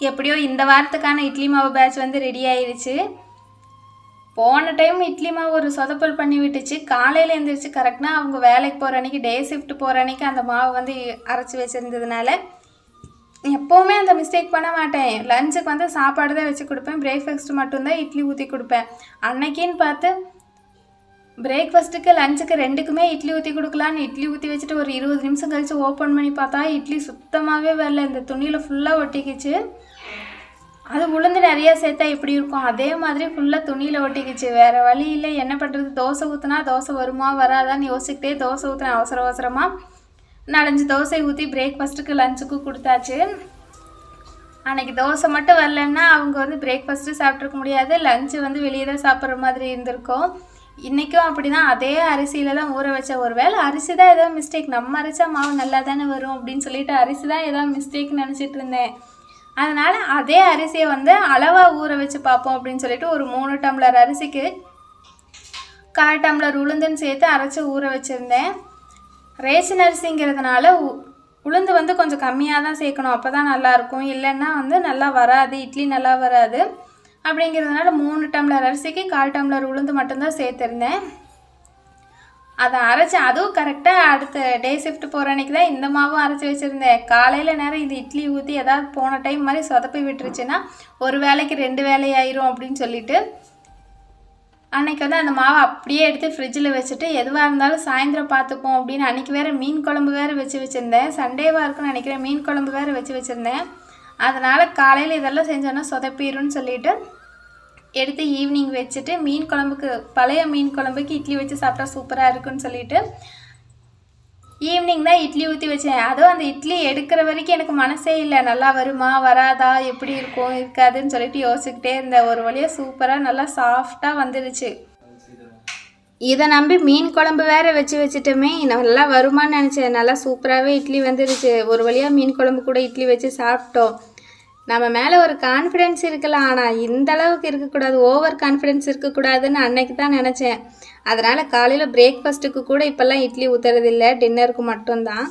எப்படியோ இந்த வாரத்துக்கான இட்லி மாவு பேட்ச் வந்து ரெடி ஆயிடுச்சு. போன டைம் இட்லி மாவு ஒரு சொதப்பல் பண்ணி விட்டுச்சு. காலையில் எழுந்திரிச்சு கரெக்டாக அவங்க வேலைக்கு போகிற அன்றைக்கி, டே ஷிஃப்ட் போகிற அன்றைக்கி அந்த மாவு வந்து அரைச்சி வச்சுருந்ததுனால எப்போவுமே அந்த மிஸ்டேக் பண்ண மாட்டேன். லஞ்சுக்கு வந்து சாப்பாடு தான் வச்சு கொடுப்பேன், பிரேக்ஃபாஸ்ட்டு மட்டும்தான் இட்லி ஊற்றி கொடுப்பேன். அன்னைக்கின்னு பார்த்து பிரேக்ஃபாஸ்ட்டுக்கு லஞ்சுக்கு ரெண்டுக்குமே இட்லி ஊற்றி கொடுக்கலான்னு இட்லி ஊற்றி வச்சுட்டு ஒரு 20 நிமிஷம் கழித்து ஓப்பன் பண்ணி பார்த்தா இட்லி சுத்தமாகவே வரல. இந்த துணியில் ஃபுல்லாக ஒட்டிக்கிச்சு. அது உளுந்து நிறையா சேர்த்தா எப்படி இருக்கும், அதே மாதிரி ஃபுல்லாக துணியில் ஒட்டிக்கிச்சு. வேறு வழி இல்லை, என்ன பண்ணுறது. தோசை ஊற்றினா தோசை வருமா வராதான்னு யோசிக்கிட்டே தோசை ஊற்றினேன். அவசரமாக 4-5 தோசை ஊற்றி பிரேக்ஃபாஸ்ட்டுக்கு லஞ்சுக்கு கொடுத்தாச்சு. அன்றைக்கி தோசை மட்டும் வரலன்னா அவங்க வந்து பிரேக்ஃபாஸ்ட்டு சாப்பிட்ருக்க முடியாது, லஞ்சு வந்து வெளியே தான் சாப்பிட்ற மாதிரி இருந்திருக்கும். இன்றைக்கும் அப்படி தான், அதே அரிசியில் தான் ஊற வச்ச. ஒரு வேளை அரிசி தான் ஏதோ மிஸ்டேக், நம்ம அரைச்சா மாவு நல்லா தானே வரும் அப்படின்னு சொல்லிட்டு அரிசி தான் ஏதோ மிஸ்டேக்னு நினச்சிட்டு இருந்தேன். அதனால் அதே அரிசியை வந்து அளவாக ஊற வச்சு பார்ப்போம் அப்படின்னு சொல்லிட்டு ஒரு 3 டம்ளர் அரிசிக்கு 1/4 டம்ளர் உளுந்துன்னு சேர்த்து அரைச்சி ஊற வச்சுருந்தேன். ரேஷன் அரிசிங்கிறதுனால உளுந்து வந்து கொஞ்சம் கம்மியாக தான் சேர்க்கணும், அப்போ தான் நல்லாயிருக்கும். இல்லைன்னா வந்து நல்லா வராது, இட்லி நல்லா வராது. அப்படிங்கிறதுனால 3 டம்ளர் அரிசிக்கு 1/4 டம்ளர் உளுந்து மட்டும்தான் சேர்த்துருந்தேன். அதை அரைச்சி அதுவும் கரெக்டாக அடுத்த டே ஷிஃப்ட் போகிற அன்றைக்கி தான் இந்த மாவும் அரைச்சி வச்சுருந்தேன். காலையில் நேரம் இது இட்லி ஊற்றி ஏதாவது போன டைம் மாதிரி சொதப்பி விட்டுருச்சுன்னா ஒரு வேலைக்கு 2 வேலை ஆயிரும் அப்படின்னு சொல்லிட்டு அன்றைக்கி வந்து அந்த மாவை அப்படியே எடுத்து ஃப்ரிட்ஜில் வச்சுட்டு எதுவாக இருந்தாலும் சாயந்தரம் பார்த்துப்போம் அப்படின்னு. அன்றைக்கி வேறு மீன் குழம்பு வேறு வச்சுருந்தேன். சண்டேவாக இருக்குன்னு நினைக்கிறேன். மீன் குழம்பு வேறு வச்சுருந்தேன். அதனால் காலையில் இதெல்லாம் செஞ்சோன்னா சொதப்பிடும்னு சொல்லிவிட்டு எடுத்து ஈவினிங் வச்சுட்டு மீன் குழம்புக்கு, பழைய மீன் குழம்புக்கு இட்லி வச்சு சாப்பிட்டா சூப்பராக இருக்குன்னு சொல்லிவிட்டு ஈவினிங் தான் இட்லி ஊற்றி வச்சேன். அதுவும் அந்த இட்லி எடுக்கிற வரைக்கும் எனக்கு மனசே இல்லை, நல்லா வருமா வராதா, எப்படி இருக்கும் இருக்காதுன்னு சொல்லிட்டு யோசிச்சுக்கிட்டே இருந்தேன். ஒரு வழியாக சூப்பராக நல்லா சாஃப்டாக வந்துடுச்சு. இதை நம்பி மீன் குழம்பு வேறு வச்சுட்டோமே, நல்லா வருமானு நினச்சேன். நல்லா சூப்பராகவே இட்லி வந்துடுச்சு. ஒரு வழியாக மீன் குழம்பு கூட இட்லி வச்சு சாப்பிட்டோம். நம்ம மேலே ஒரு கான்ஃபிடென்ஸ் இருக்கலாம், ஆனால் இந்த அளவுக்கு இருக்கக்கூடாது, ஓவர் கான்ஃபிடென்ஸ் இருக்கக்கூடாதுன்னு அன்னைக்கு தான் நினச்சேன். அதனால் காலையில் பிரேக்ஃபாஸ்ட்டுக்கு கூட இப்போல்லாம் இட்லி ஊற்றுறதில்லை, டின்னருக்கு மட்டும்தான்.